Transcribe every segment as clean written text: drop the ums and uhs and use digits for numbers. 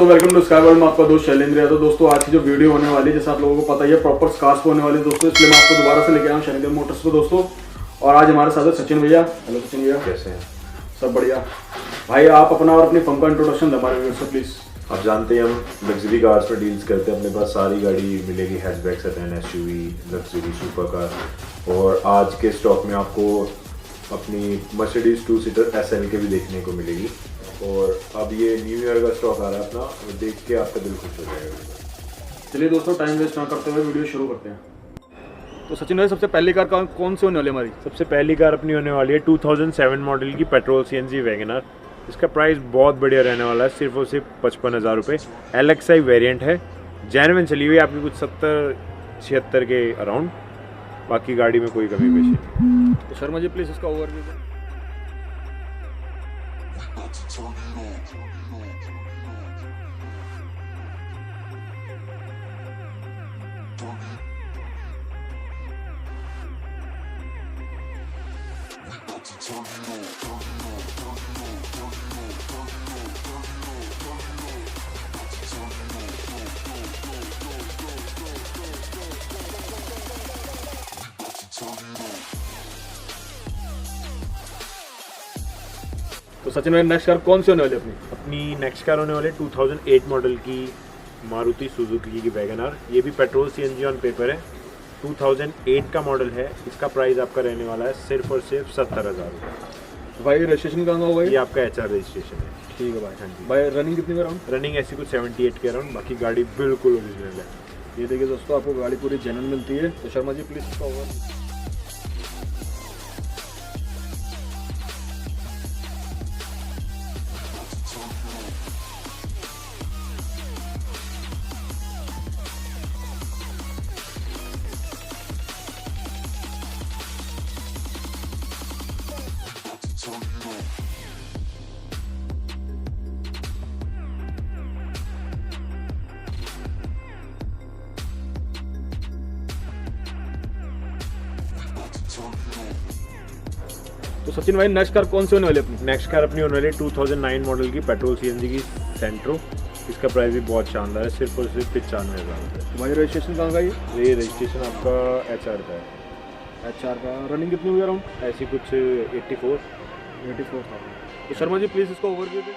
दोस्तों, welcome to sky world में आपका दोस्त शैलेंद्र यादव। दोस्तों आज की जो वीडियो होने वाली है, जैसे आप लोगों को पता ही है, प्रॉपर कार्स पे होने वाली है दोस्तों, इसलिए मैं आपको दोबारा से लेके आया हूँ शैलेंद्र मोटर्स पे दोस्तों। और आज हमारे साथ है सचिन भैया। हेलो सचिन भैया, कैसे हैं? सब बढ़िया भाई। आप अपना और अपनी फर्म का इंट्रोडक्शन दें हमारे व्यूअर्स से प्लीज। आप जानते हैं हम लग्जरी कार्स पर डील्स करते हैं। अपने पास सारी गाड़ी मिलेगी, hatchback, sedan, SUV, luxury, super car. और आज के स्टॉक में आपको अपनी मर्सिडीज 2 सीटर एसएल के भी देखने को मिलेगी। और अब ये न्यू ईयर का स्टॉक आ रहा है अपना, देख के आपका दिल खुश हो जाएगा। चलिए दोस्तों, टाइम वेस्ट ना करते हुए वीडियो शुरू करते हैं। तो सचिन भाई, सबसे पहली कार कौन सी होने वाली हमारी? सबसे पहली कार अपनी होने वाली है 2007 मॉडल की पेट्रोल सीएनजी वैगनर। इसका प्राइस बहुत बढ़िया रहने वाला है, सिर्फ और सिर्फ 55,000 रुपये। LXI वेरिएंट है, जेन्युइन चली हुई आपकी कुछ 70-76 के अराउंड। बाकी गाड़ी में कोई कमी पेशी नहीं। तो शर्मा जी प्लीज इसका ओवरव्यू दें। तो सचिन भाई, नेक्स्ट कार कौन सी होने वाली है अपनी? अपनी नेक्स्ट कार होने वाली है 2008 मॉडल की मारुति सुजुकी की वैगनर। ये भी पेट्रोल सीएनजी ऑन पेपर है, 2008 का मॉडल है। इसका प्राइस आपका रहने वाला है सिर्फ और सिर्फ 70,000 रुपये। भाई रजिस्ट्रेशन कहाँ होगा? ये आपका HR रजिस्ट्रेशन है। ठीक है भाई। हाँ जी भाई, रनिंग कितनी में अराउंड? रनिंग ऐसी कुछ 78 के अराउंड। बाकी गाड़ी बिल्कुल ओरिजिनल है। ये देखिए दोस्तों, आपको गाड़ी पूरी जेन्युइन मिलती है। तो शर्मा जी प्लीज इसका ओवर। तो सचिन भाई, नेक्स्ट कार कौन सी होने वाली है अपनी? नेक्स्ट कार अपनी होने वाली है 2009 मॉडल की पेट्रोल सीएनजी की सेंट्रो। इसका प्राइस भी बहुत शानदार है, सिर्फ और सिर्फ 95,000 रुपये। तो भाई रजिस्ट्रेशन कहाँ का? ये रजिस्ट्रेशन आपका HR का है। HR का। रनिंग कितनी हुई अराउंड? ऐसी कुछ 84 था। तो शर्मा जी प्लीज इसका ओवरव्यू दें।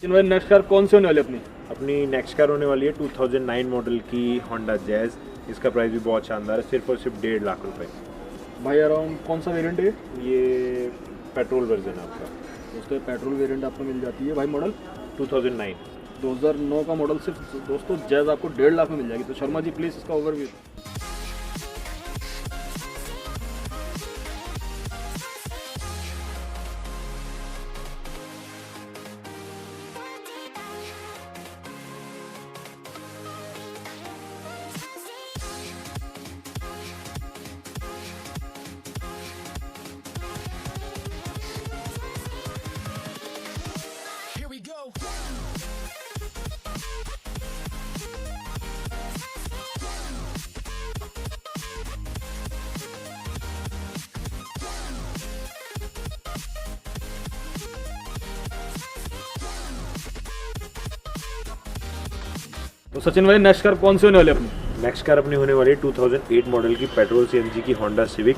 भाई, नेक्स्ट कार कौन सी होने वाली है अपनी? अपनी नेक्स्ट कार होने वाली है 2009 मॉडल की होंडा जैज़। इसका प्राइस भी बहुत शानदार है, सिर्फ और सिर्फ 1.5 लाख रुपए। भाई अराउंड कौन सा वेरिएंट है? ये पेट्रोल वर्जन है आपका। दोस्तों पेट्रोल वेरिएंट आपको मिल जाती है। भाई मॉडल 2009 का मॉडल सिर्फ दोस्तों जैज़ आपको 1.5 लाख में मिल जाएगी। तो शर्मा जी प्लीज इसका ओवरव्यू। तो सचिन भाई, नेक्स्ट कार कौन सी होने वाली है अपनी? नेक्स्ट कार अपनी होने वाली है 2008 मॉडल की पेट्रोल सीएनजी की होंडा सिविक।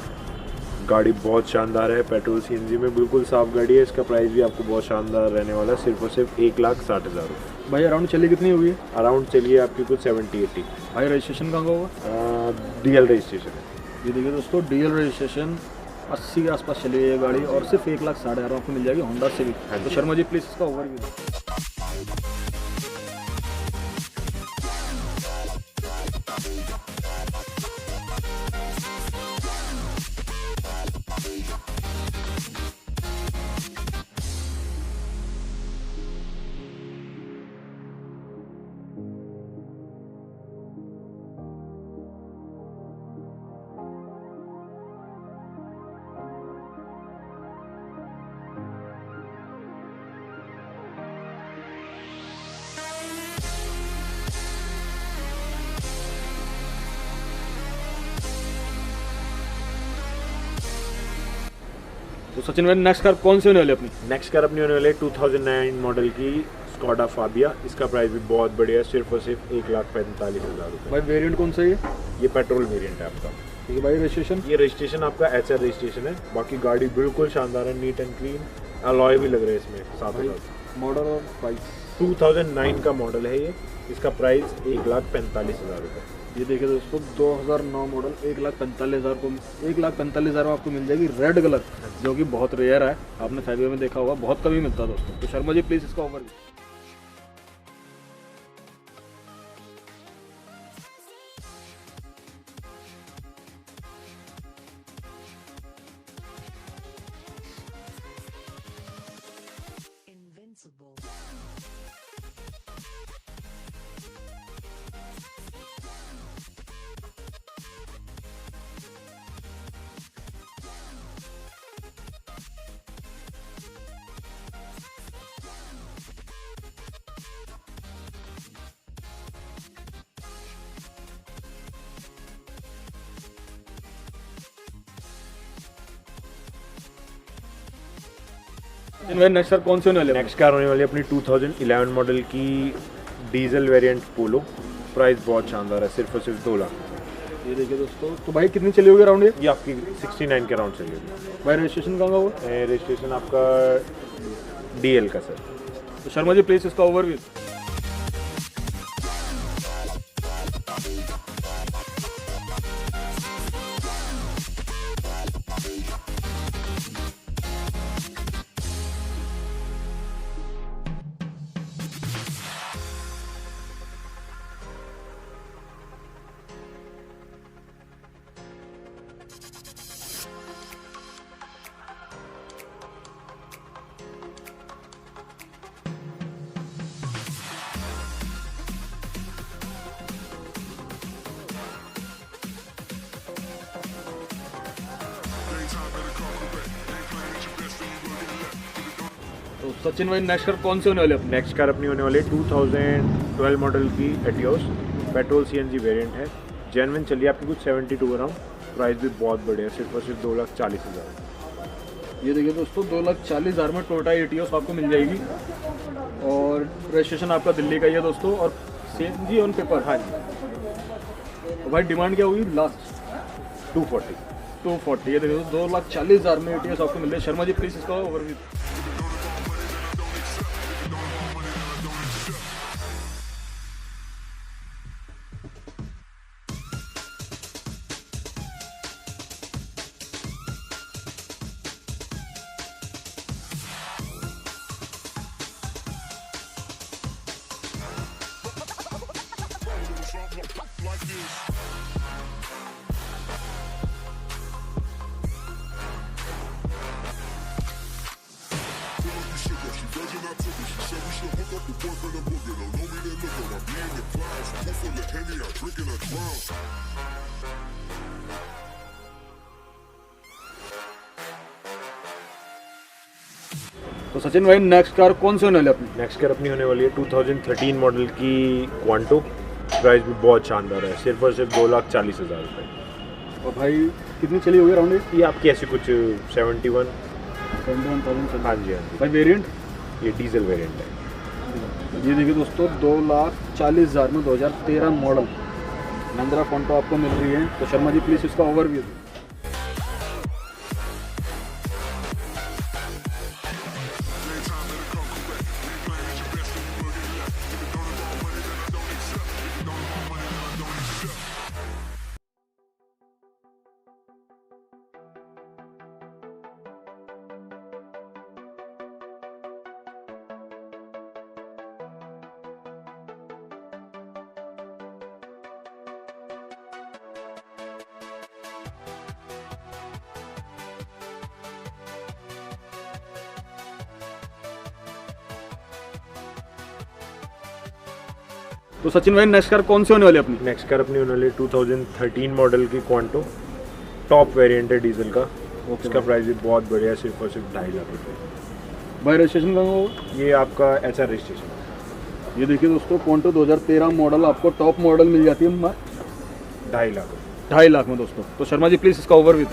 गाड़ी बहुत शानदार है, पेट्रोल सीएनजी में बिल्कुल साफ गाड़ी है। इसका प्राइस भी आपको बहुत शानदार रहने वाला है, सिर्फ और सिर्फ 1,60,000 रुपये। भाई अराउंड चली कितनी हुई है? अराउंड चलिए आपकी कुछ 70-80। भाई रजिस्ट्रेशन कहाँ का होगा? DL रजिस्ट्रेशन है। ये देखिए दोस्तों, DL रजिस्ट्रेशन 80 के आसपास चली है ये गाड़ी, और सिर्फ 1,60,000 आपको मिल जाएगी होंडा सिविक। तो शर्मा जी प्लीज इसका ओवरव्यू दो। तो सचिन भाई नेक्स्ट कार कौन सी होने वाली है अपनी? नेक्स्ट कार अपनी होने वाली है 2009 मॉडल की स्कोडा फाबिया। इसका प्राइस भी बहुत बढ़िया है, सिर्फ और सिर्फ 1,45,000 रुपये। भाई वेरिएंट कौन सा है ये पेट्रोल वेरिएंट है आपका। ठीक है भाई, रजिस्ट्रेशन? ये रजिस्ट्रेशन आपका HR रजिस्ट्रेशन है। बाकी गाड़ी बिल्कुल शानदार है, नीट एंड क्लीन, अलॉय भी लग रहे हैं इसमें साथ में। मॉडल और प्राइस? 2009 का मॉडल है ये। इसका प्राइस 1,45,000 रुपये। ये देखिए दोस्तों 2009 मॉडल 1,45,000 को 1,45,000 में आपको मिल जाएगी रेड कलर, जो कि बहुत रेयर है। आपने फाइबर में देखा होगा, बहुत कभी मिलता है दोस्तों। तो शर्मा जी प्लीज़ इसका ओवर। नेक्स्ट कार कौन सी होने वाली है? नेक्स्ट कार होने वाली है अपनी 2011 मॉडल की डीजल वेरिएंट पोलो। प्राइस बहुत शानदार है, सिर्फ और सिर्फ 2 लाख। ये देखिए दोस्तों, तो भाई कितनी चली होगी अराउंड ये आपकी 69 के राउंड चलेगी। भाई रजिस्ट्रेशन कहाँ का वो? रजिस्ट्रेशन आपका DL का सर। तो शर्मा जी प्लीज इसका ओवरव्यू। तो सचिन भाई नेक्स्ट कार कौन सी होने वाली है? नेक्स्ट कार अपनी होने वाली है 2012 मॉडल की एटियोस। पेट्रोल CNG वेरिएंट है, जेन्युइन चलिए आपकी कुछ 72 अराउंड। प्राइस भी बहुत बढ़िया है, सिर्फ और सिर्फ 2,40,000। ये देखिए दोस्तों 2,40,000 में टोयोटा एटियोस आपको मिल जाएगी और रजिस्ट्रेशन आपका दिल्ली का ही है दोस्तों। और CNG ऑन पेपर। हाँ जी। तो भाई डिमांड क्या होगी लास्ट? 240। ये देखिए 2,40,000 में एटियोस आपको मिल रही है। शर्मा जी प्लीज इसका ओवरव्यू। तो सचिन भाई नेक्स्ट कार कौन सी होने वाली है अपनी? नेक्स्ट कार अपनी होने वाली है 2013 मॉडल की क्वांटो। प्राइस भी बहुत शानदार है, सिर्फ और सिर्फ 2,40,000 रुपये। और भाई कितनी चली होगी अराउंड? ये आपकी ऐसी कुछ 71,000। हाँ जी हाँ जी। भाई वेरिएंट? ये डीजल वेरिएंट है। ये देखिए दोस्तों 2,40,000 में 2013 मॉडल महिंद्रा क्वांटो आपको मिल रही है। तो शर्मा जी प्लीज इसका ओवरव्यू। तो सचिन भाई नेक्स्ट कार कौन सी होने वाली है अपनी? नेक्स्ट कार अपनी होने वाली है 2013 मॉडल की क्वांटो। टॉप वेरिएंट है डीजल का। इसका प्राइस भी बहुत बढ़िया है, सिर्फ और सिर्फ 2.5 लाख रुपये। भाई रजिस्ट्रेशन कहाँ होगा? ये आपका HR रजिस्ट्रेशन है। ये देखिए दोस्तों क्वांटो 2013 मॉडल आपको टॉप मॉडल मिल जाती है 2.5 लाख। 2.5 लाख में दोस्तों। तो शर्मा जी प्लीज इसका ओवरव्यू।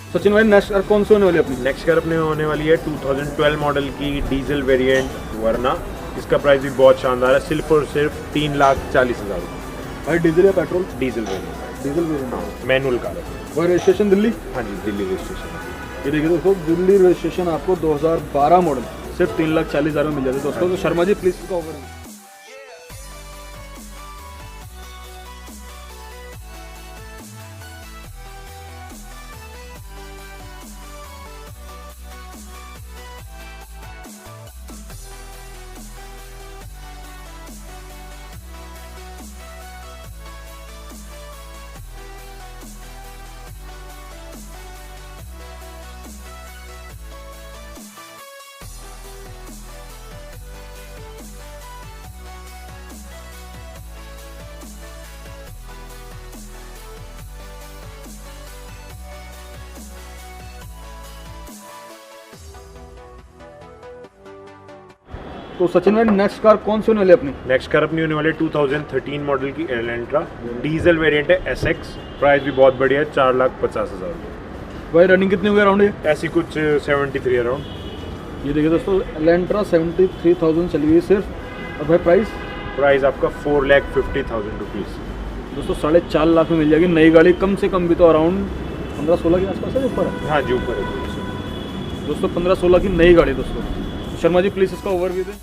सचिन भाई नेक्स्ट कार कौन सी होने वाली है अपनी? नेक्स्ट कार अपने होने वाली है 2012 मॉडल की डीजल वेरिएंट वरना। इसका प्राइस भी बहुत शानदार है, सिर्फ और सिर्फ 3,40,000 रुपये। भाई डीजल या पेट्रोल? डीजल वेरिएंट, डीजल भी है। मैनुअल कार है। भाई रजिस्ट्रेशन दिल्ली? हाँ जी, दिल्ली रजिस्ट्रेशन। ये देखिए दोस्तों, दिल्ली रजिस्ट्रेशन आपको 2012 मॉडल सिर्फ 3,40,000 में मिल जाती है दोस्तों। तो शर्मा जी प्लीज इसका ओवर। तो सचिन भाई नेक्स्ट कार कौन सी होने वाली है अपनी? नेक्स्ट कार अपनी होने वाली है 2013 मॉडल की एलेंट्रा, डीजल वेरिएंट है SX। प्राइस भी बहुत बढ़िया है, 4,50,000 रुपये। भाई रनिंग कितनी हुई अराउंड? ये ऐसी कुछ 73 अराउंड। ये देखिए दोस्तों, एलेंट्रा 73,000 चली हुई सिर्फ। और भाई प्राइस आपका 4,50,000 रुपीज़। दोस्तों 4.5 लाख में मिल जाएगी नई गाड़ी, कम से कम भी तो अराउंड 15-16 के आसपास है, ऊपर है। हाँ जी, ऊपर है दोस्तों 15-16 की नई गाड़ी दोस्तों। शर्मा जी प्लीज इसका ओवरव्यू दें।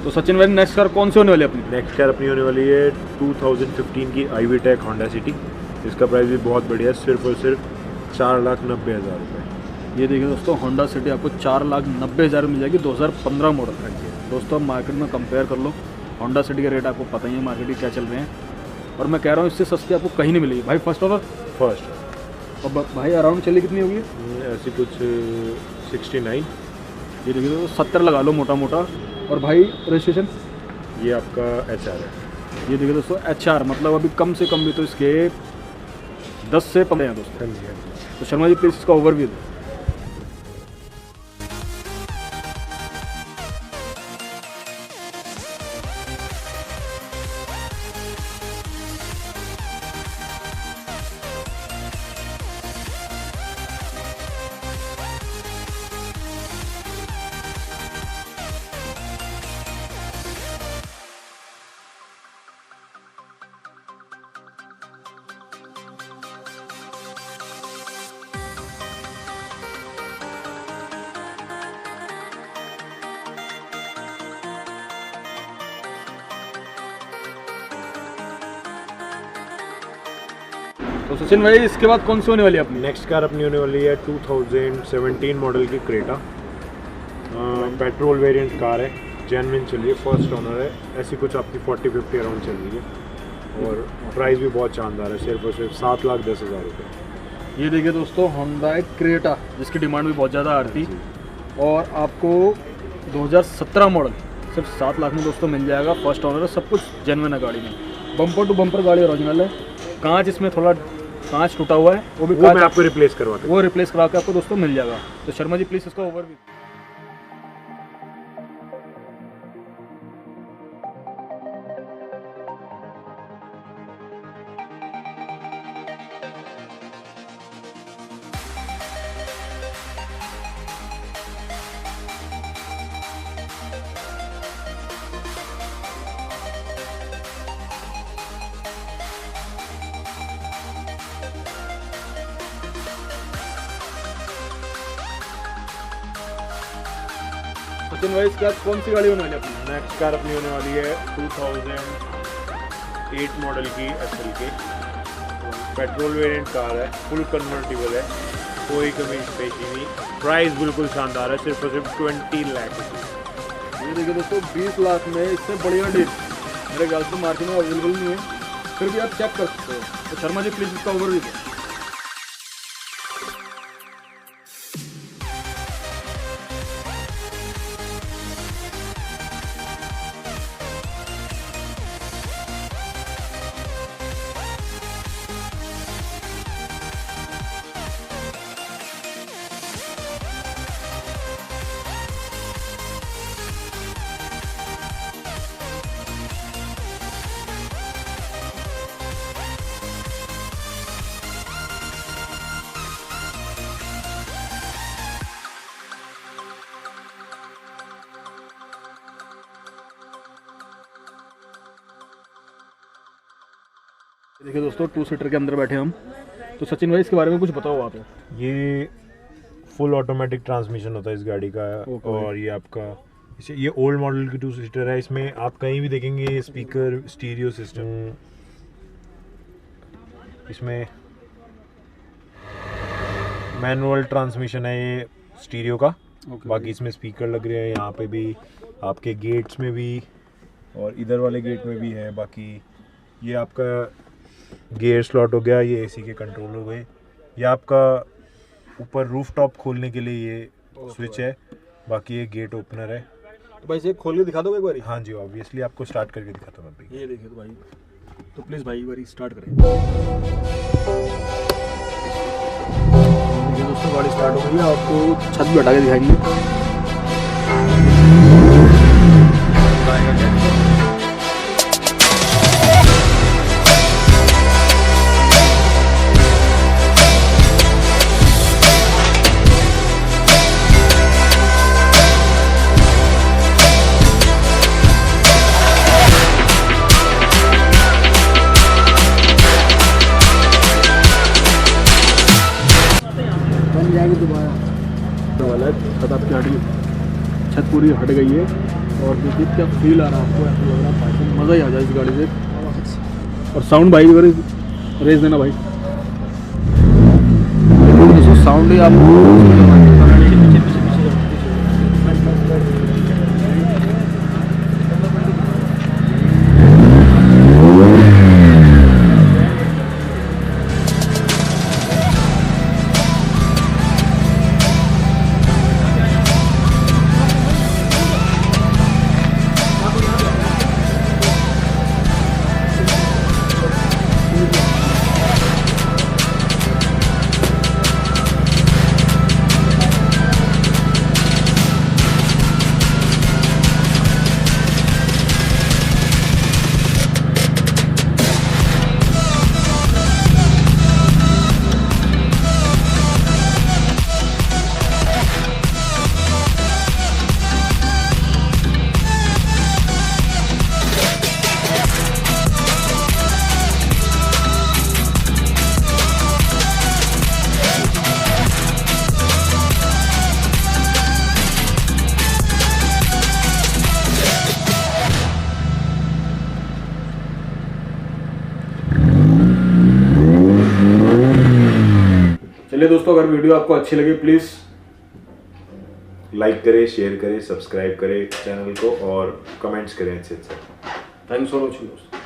तो सचिन भाई नेक्स्ट कार कौन सी होने वाली है अपनी? नेक्स्ट कार अपनी होने वाली है 2015 की IV टेक होंडा सिटी। इसका प्राइस भी बहुत बढ़िया है, सिर्फ और सिर्फ 4,90,000 रुपये। ये देखिए दोस्तों, होंडा सिटी आपको 4,90,000 मिल जाएगी, 2015 मॉडल। दोस्तों आप मार्केट में कंपेयर कर लो, होंडा सिटी के रेट आपको पता ही है मार्केट में क्या चल रहे हैं। और मैं कह रहा हूँ इससे सस्ती आपको कहीं नहीं मिलेगी। भाई फर्स्ट ऑनर? फर्स्ट। और भाई अराउंड चली कितनी होगी? ऐसी कुछ 69। ये देखिए दोस्तों 70 लगा लो मोटा मोटा। और भाई रजिस्ट्रेशन? ये आपका HR है। ये देखिए दोस्तों HR, मतलब अभी कम से कम भी तो इसके 10 से 15 हैं दोस्तों। हाँ जी। तो शर्मा जी प्लीज इसका ओवरव्यू दें। तो सचिन भाई इसके बाद कौन सी होने वाली है अपनी? नेक्स्ट कार अपनी होने वाली है 2017 मॉडल की क्रेटा। पेट्रोल वेरिएंट कार है, जेन्युइन चल रही है, फर्स्ट ओनर है। ऐसी कुछ आपकी 40-50 अराउंड चल रही है और प्राइस भी बहुत शानदार है, सिर्फ और सिर्फ 7,10,000 रुपये। ये देखिए दोस्तों, होंडा क्रेटा जिसकी डिमांड भी बहुत ज़्यादा आ रही थी और आपको 2017 मॉडल सिर्फ 7 लाख में दोस्तों मिल जाएगा। फर्स्ट ओनर है, सब कुछ जेन्युइन है गाड़ी में, बम्पर टू बम्पर गाड़ी ओरिजिनल है। कांच इसमें थोड़ा कांच टूटा हुआ है, वो भी मैं आपको रिप्लेस करवा दूँ, वो रिप्लेस करा के आपको दोस्तों मिल जाएगा। तो शर्मा जी प्लीज़ इसका ओवरव्यू। सचिन भाई इसके बाद कौन सी गाड़ी होने वाली है अपनी? नेक्स्ट कार अपनी होने वाली है 2008 मॉडल की SLK। पेट्रोल वेरिएंट कार है, फुल कन्वर्टेबल है, कोई कमी पेशी नहीं। प्राइस बिल्कुल शानदार है, सिर्फ और सिर्फ 20 लाख रुपये। ये देखिए दोस्तों 20 लाख में इससे बढ़िया डील मेरे ख्याल से मार्केट में अवेलेबल नहीं है, फिर भी आप चेक कर सकते हो। तो शर्मा जी प्लीज़ इसका ओवरव्यू दो। देखिए दोस्तों, 2 सीटर के अंदर बैठे हम। तो सचिन भाई इसके बारे में कुछ बताओ आप। ये फुल ऑटोमेटिक ट्रांसमिशन होता है इस गाड़ी का। और ये आपका ये ओल्ड मॉडल की 2 सीटर है। इसमें आप कहीं भी देखेंगे स्पीकर, स्टीरियो सिस्टम, इसमें मैनुअल ट्रांसमिशन है ये स्टीरियो का। बाकी इसमें स्पीकर लग रहे हैं, यहाँ पे भी आपके गेट्स में भी और इधर वाले गेट में भी है। बाकी ये आपका गियर स्लॉट हो गया, ये एसी के कंट्रोल हो गए। ये आपका ऊपर रूफ टॉप खोलने के लिए ये स्विच है। बाकी ये गेट ओपनर है। तो भाई इसे खोल के दिखा दो एक बार। हाँ जी, ऑब्वियसली आपको स्टार्ट करके दिखाता हूँ मैं भी। ये देखिए तो भाई, तो प्लीज़ भाई एक बार स्टार्ट करें। देखिए दोस्तों, गाड़ी स्टार्ट हो गई है। आपको छत भी हटा के दिखाएंगे। दोबारा छत आपकी हट गई, छत पूरी हट गई है। और देखिए क्या फील आ रहा है आपको, ऐसा लग रहा है मज़ा ही आ जाए इस गाड़ी से। और साउंड भाई वगैरह रेस देना भाई। दोस्तों साउंड ही आपको चलिए दोस्तों, अगर वीडियो आपको अच्छी लगी प्लीज़ लाइक करें, शेयर करें, सब्सक्राइब करें चैनल को और कमेंट्स करें अच्छे अच्छे। थैंक्स फॉर वॉचिंग दोस्तों।